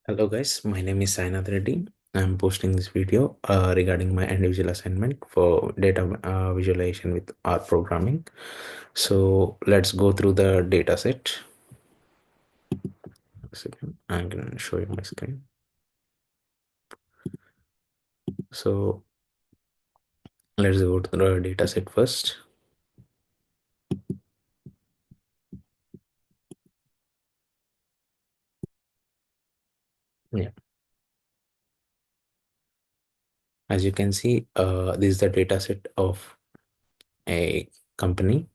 Hello guys, my name is Sainath Reddy. I'm posting this video regarding my individual assignment for data visualization with R programming. So let's go through the data set. A second, I'm going to show you my screen. So let's go to the data set first. Yeah, as you can see, this is the data set of a company,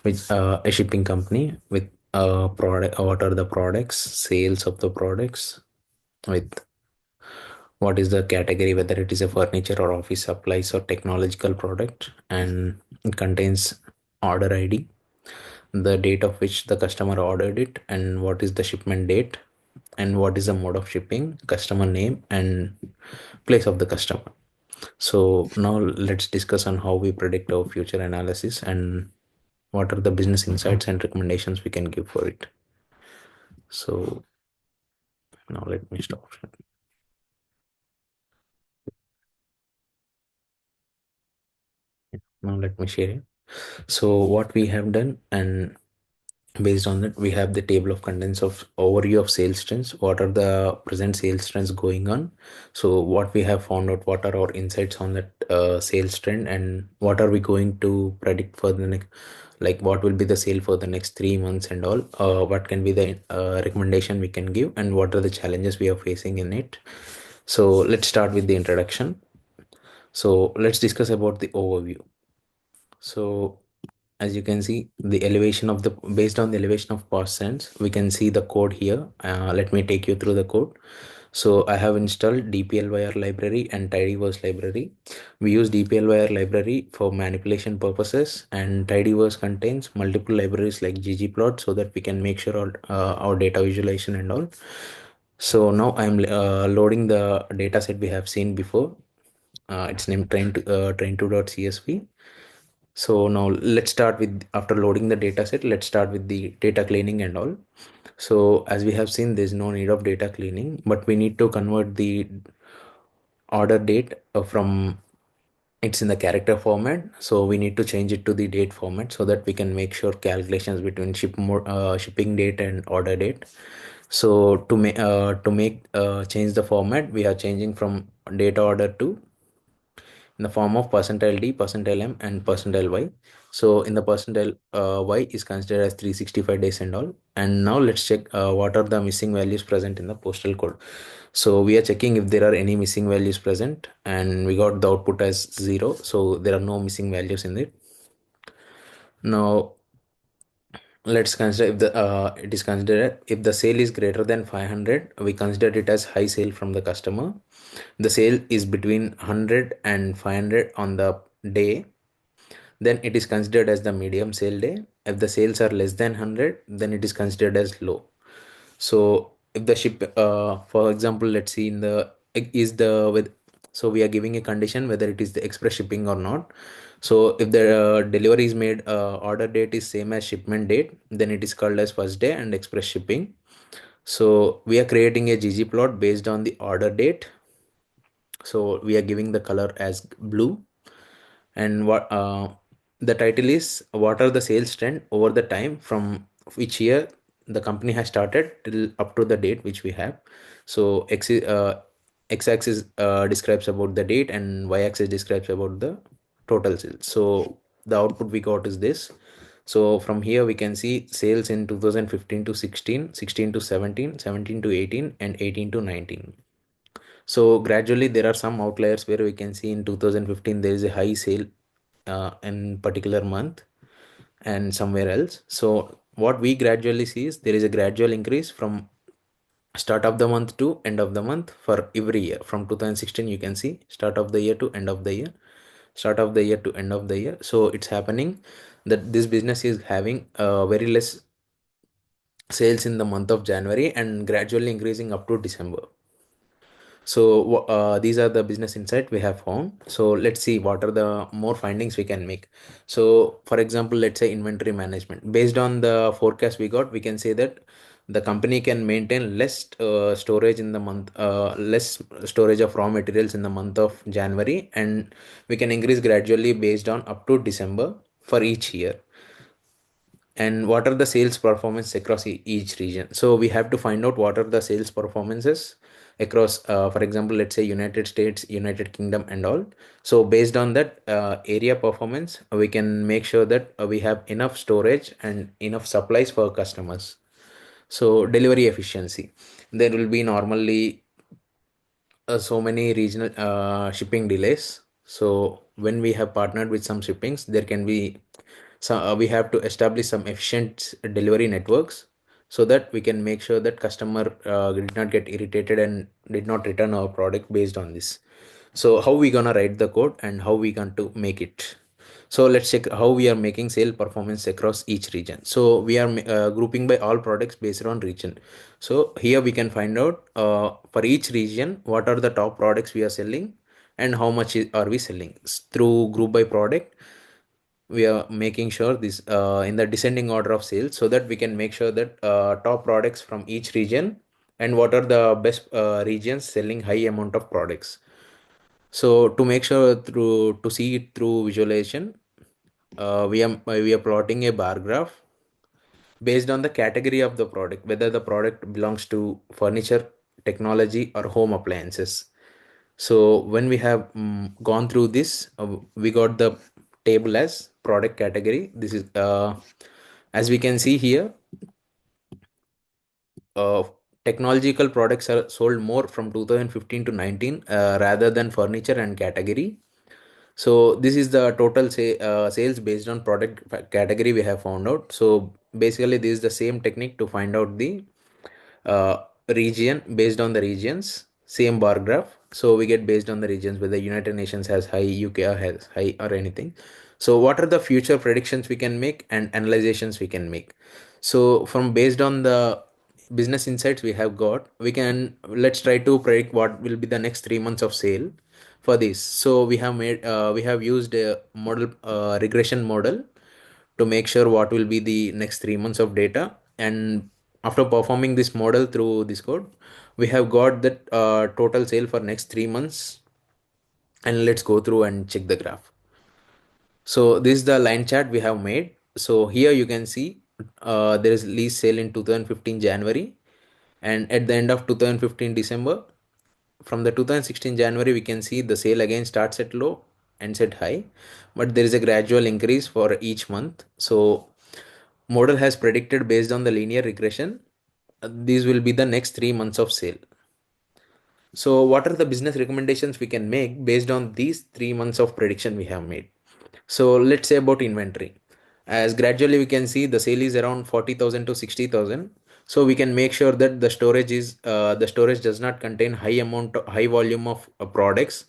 with a shipping company with product. What are the products, sales of the products, with what is the category, whether it is a furniture or office supplies or technological product, and it contains order ID, the date of which the customer ordered it, and what is the shipment date, and what is the mode of shipping, customer name, and place of the customer. So now let's discuss on how we predict our future analysis and what are the business insights and recommendations we can give for it. So now let me stop. Now let me share it. So what we have done, and based on that, we have the table of contents of overview of sales trends. What are the present sales trends going on? So what we have found out, what are our insights on that sales trend, and what are we going to predict for the next, like what will be the sale for the next 3 months and all. What can be the recommendation we can give, and what are the challenges we are facing in it. So let's start with the introduction. So let's discuss about the overview. So as you can see, the elevation of the, based on the elevation of past sense, we can see the code here. Let me take you through the code. So I have installed dplwire library and tidyverse library. We use dplwire library for manipulation purposes, and tidyverse contains multiple libraries like ggplot, so that we can make sure our data visualization and all. So now I'm loading the data set we have seen before. It's named train2.csv. So now let's start with, after loading the data set, let's start with the data cleaning and all. So as we have seen, there's no need of data cleaning, but we need to convert the order date from, it's in the character format. So we need to change it to the date format so that we can make sure calculations between shipping date and order date. So to make change the format, we are changing from date order to in the form of percentile D, percentile M, and percentile Y. So in the percentile Y is considered as 365 days and all. And now let's check what are the missing values present in the postal code. So we are checking if there are any missing values present, and we got the output as 0. So there are no missing values in it. Now let's consider if the it is considered, if the sale is greater than 500, we consider it as high sale from the customer. The sale is between 100 and 500 on the day, then it is considered as the medium sale day. If the sales are less than 100, then it is considered as low. So if the ship, for example, let's see in the, is the with, so we are giving a condition whether it is the express shipping or not. So if the delivery is made, order date is same as shipment date, then it is called as first day and express shipping. So we are creating a ggplot based on the order date. So we are giving the color as blue, and what the title is, what are the sales trend over the time from which year the company has started till up to the date which we have. So x-axis describes about the date, and y-axis describes about the total sales. So the output we got is this. So from here we can see sales in 2015 to 16, 16 to 17, 17 to 18, and 18 to 19. So gradually there are some outliers where we can see in 2015 there is a high sale in particular month and somewhere else. So what we gradually see is there is a gradual increase from start of the month to end of the month for every year. From 2016 you can see start of the year to end of the year, start of the year to end of the year. So it's happening that this business is having very less sales in the month of January and gradually increasing up to December. So these are the business insight we have found. So let's see what are the more findings we can make. So for example, let's say inventory management. Based on the forecast we got, we can say that the company can maintain storage in the month, less storage of raw materials in the month of January, and we can increase gradually based on up to December for each year. And what are the sales performance across each region? So we have to find out what are the sales performances across, for example, let's say United States, United Kingdom, and all. So based on that area performance, we can make sure that we have enough storage and enough supplies for customers. So delivery efficiency, there will be normally so many regional shipping delays. So when we have partnered with some shippings, there can be, so we have to establish some efficient delivery networks so that we can make sure that customer did not get irritated and did not return our product based on this. So how we gonna write the code and how we going to make it? So let's check how we are making sale performance across each region. So we are grouping by all products based on region. So here we can find out for each region what are the top products we are selling and how much are we selling. Through group by product, we are making sure this in the descending order of sales, so that we can make sure that top products from each region and what are the best regions selling high amount of products. So to make sure through to see it through visualization, we are plotting a bar graph based on the category of the product, whether the product belongs to furniture, technology, or home appliances. So when we have gone through this, we got the table as product category. This is as we can see here, uh, technological products are sold more from 2015 to 19 rather than furniture and category. So this is the total sales based on product category we have found out. So basically this is the same technique to find out the uh, region based on the regions, same bar graph. So we get based on the regions whether United Nations has high, UK has high, or anything. So what are the future predictions we can make and analyzations we can make? So from based on the business insights we have got, we can, let's try to predict what will be the next 3 months of sale for this. So we have used a model, regression model, to make sure what will be the next 3 months of data. And after performing this model through this code, we have got that total sale for next 3 months. And let's go through and check the graph. So this is the line chart we have made. So here you can see there is lease sale in 2015 January, and at the end of 2015 December. From the 2016 January, we can see the sale again starts at low, ends at high, but there is a gradual increase for each month. So model has predicted based on the linear regression, these will be the next 3 months of sale. So what are the business recommendations we can make based on these 3 months of prediction we have made? So let's say about inventory. As gradually we can see the sale is around 40,000 to 60,000. So we can make sure that the storage does not contain high volume of products.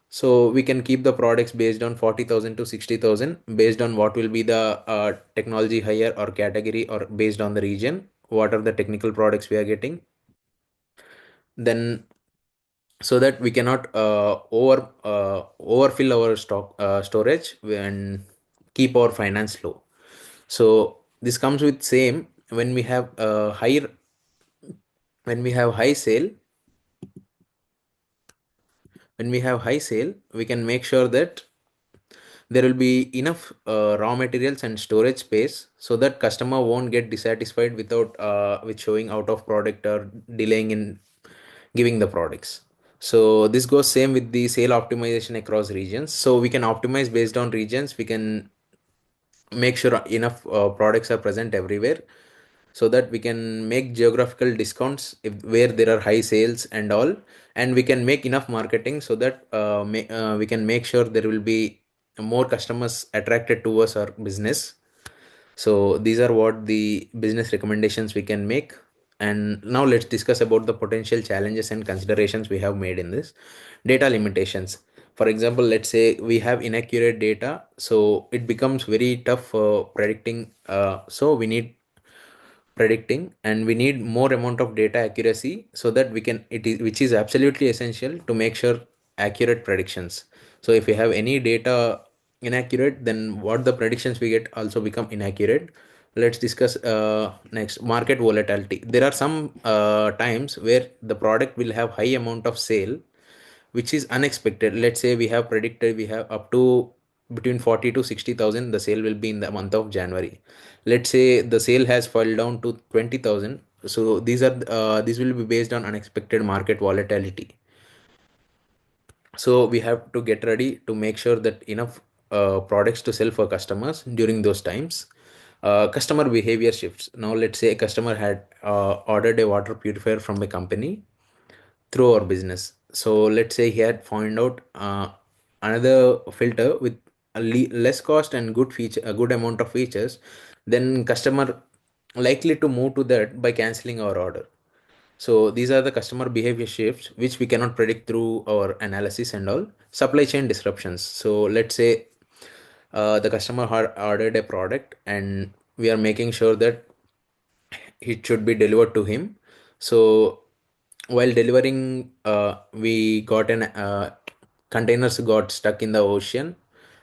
So we can keep the products based on 40,000 to 60,000 based on what will be the technology higher or category, or based on the region, what are the technical products we are getting. Then so that we cannot overfill our stock storage and keep our finance low. So this comes with same when we have higher, when we have high sale, when we have high sale, we can make sure that there will be enough raw materials and storage space, so that customer won't get dissatisfied without with showing out of product or delaying in giving the products. So this goes same with the sale optimization across regions. So we can optimize based on regions. We can make sure enough products are present everywhere, so that we can make geographical discounts if where there are high sales and all. And we can make enough marketing so that we can make sure there will be more customers attracted to us or business. So these are what the business recommendations we can make. And now let's discuss about the potential challenges and considerations we have made in this. Data limitations. For example, let's say we have inaccurate data, so it becomes very tough for predicting. So we need predicting, and we need more amount of data accuracy, so that we can it is which is absolutely essential to make sure accurate predictions. So if we have any data inaccurate, then what the predictions we get also become inaccurate. Let's discuss next market volatility. There are some times where the product will have high amount of sale, which is unexpected. Let's say we have predicted we have up to between 40 to 60,000 the sale will be in the month of January. Let's say the sale has fallen down to 20,000. So these will be based on unexpected market volatility. So we have to get ready to make sure that enough products to sell for customers during those times. Customer behavior shifts. Now let's say a customer had ordered a water purifier from a company through our business. So let's say he had found out another filter with less cost and good feature, a good amount of features. Then customer likely to move to that by canceling our order. So these are the customer behavior shifts which we cannot predict through our analysis and all. Supply chain disruptions. So let's say the customer had ordered a product and we are making sure that it should be delivered to him. So while delivering, we got an containers got stuck in the ocean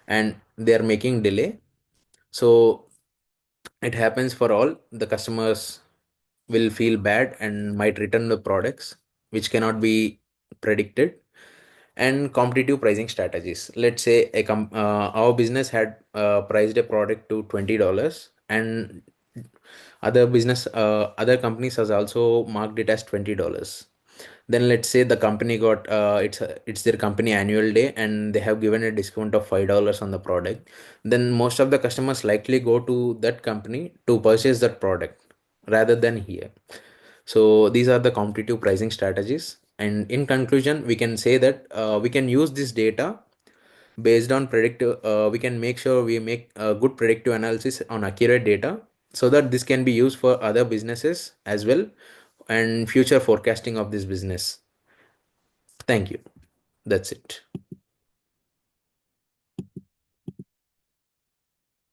and they are making delay. So it happens for all the customers will feel bad and might return the products which cannot be predicted. And competitive pricing strategies. Let's say our business had priced a product to $20 and other companies has also marked it as $20. Then let's say the company got it's their company annual day and they have given a discount of $5 on the product. Then most of the customers likely go to that company to purchase that product rather than here. So these are the competitive pricing strategies. And in conclusion, we can say that we can use this data based on predictive. We can make sure we make a good predictive analysis on accurate data so that this can be used for other businesses as well and future forecasting of this business. Thank you. That's it.